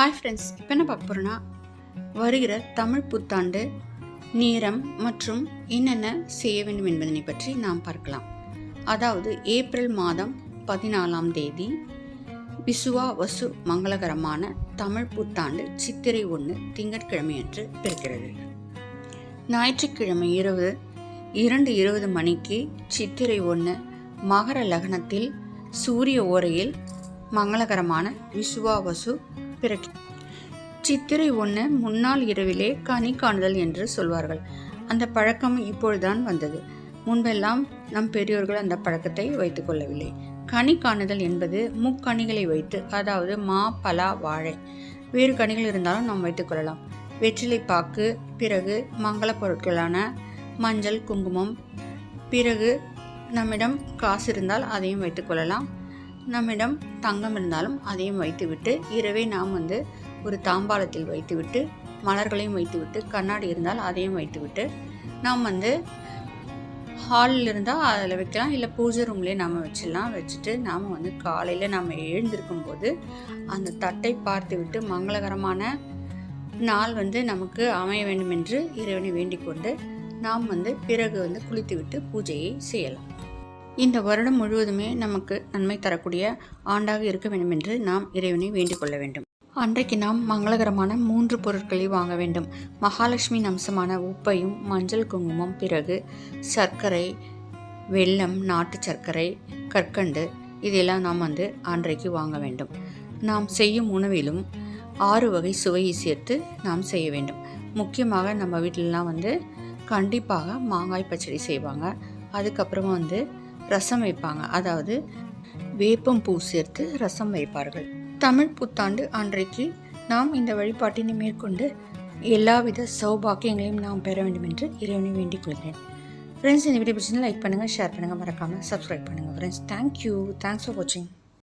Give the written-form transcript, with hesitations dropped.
Hi friends, இப்போ என்ன பார்க்க போகிறோன்னா வருகிற தமிழ் புத்தாண்டு நேரம் மற்றும் என்னென்ன செய்ய வேண்டும் என்பதனை பற்றி நாம் பார்க்கலாம். அதாவது ஏப்ரல் மாதம் 14ஆம் தேதி விசுவா வசு மங்களகரமான தமிழ் புத்தாண்டு சித்திரை 1 திங்கட்கிழமை அன்று பிறக்கிறது. ஞாயிற்றுக்கிழமை இரவு 2:20 மணிக்கு சித்திரை 1 மகர லக்னத்தில் சூரிய ஓரையில் மங்களகரமான விசுவா வசு பிறகு சித்திரை 1 முன்னாள் இரவிலே கனி காணுதல் என்று சொல்வார்கள். அந்த பழக்கம் இப்பொழுதுதான் வந்தது. முன்பெல்லாம் நம் பெரியோர்கள் அந்த பழக்கத்தை வைத்துக் கொள்ளவில்லை. கனி காணுதல் என்பது முக்கனிகளை வைத்து, அதாவது மா, பலா, வாழை, வேறு கனிகள் இருந்தாலும் நாம் வைத்துக் கொள்ளலாம். வெற்றிலை பாக்கு, பிறகு மங்கள பொருட்களான மஞ்சள், குங்குமம், பிறகு நம்மிடம் காசு இருந்தால் அதையும் வைத்துக் கொள்ளலாம். நம்மிடம் தங்கம் இருந்தாலும் அதையும் வைத்துவிட்டு இரவே நாம் ஒரு தாம்பாளத்தில் வைத்துவிட்டு மலர்களையும் வைத்துவிட்டு கண்ணாடி இருந்தால் அதையும் வைத்துவிட்டு நாம் ஹாலில் இருந்தால் அதில் வைக்கலாம், இல்லை பூஜை ரூம்லேயே நாம் வச்சிடலாம். வச்சுட்டு நாம் காலையில் நாம் எழுந்திருக்கும் போது அந்த தட்டை பார்த்து விட்டு மங்களகரமான நாள் நமக்கு அமைய வேண்டும் என்று இறைவனை வேண்டிக் கொண்டு நாம் பிறகு குளித்துவிட்டு பூஜையை செய்யலாம். இந்த வருடம் முழுவதுமே நமக்கு நன்மை தரக்கூடிய ஆண்டாக இருக்க வேண்டும் என்று நாம் இறைவனை வேண்டிக் கொள்ள வேண்டும். அன்றைக்கு நாம் மங்களகரமான 3 பொருட்களை வாங்க வேண்டும். மகாலட்சுமியின் அம்சமான உப்பையும் மஞ்சள், குங்குமம், பிறகு சர்க்கரை, வெல்லம், நாட்டு சர்க்கரை, கற்கண்டு, இதெல்லாம் நாம் அன்றைக்கு வாங்க வேண்டும். நாம் செய்யும் உணவிலும் 6 வகை சுவையை சேர்த்து நாம் செய்ய வேண்டும். முக்கியமாக நம்ம வீட்டிலலாம் கண்டிப்பாக மாங்காய் பச்சடி செய்வாங்க. அதுக்கப்புறமா ரசம் வைப்பாங்க, அதாவது வேப்பம் பூ சேர்த்து ரசம் வைப்பார்கள். தமிழ் புத்தாண்டு அன்றைக்கு நாம் இந்த வழிபாட்டினை மேற்கொண்டு எல்லாவித சௌபாக்கியங்களையும் நாம் பெற வேண்டும் என்று இறைவனை வேண்டிக் கொள்கிறேன். ஃப்ரெண்ட்ஸ், இந்த வீடியோ பிடிச்சிருந்தா லைக் பண்ணுங்கள், ஷேர் பண்ணுங்கள், மறக்காமல் சப்ஸ்கிரைப் பண்ணுங்கள். ஃப்ரெண்ட்ஸ், தேங்க்ஸ் ஃபார் வாட்சிங்.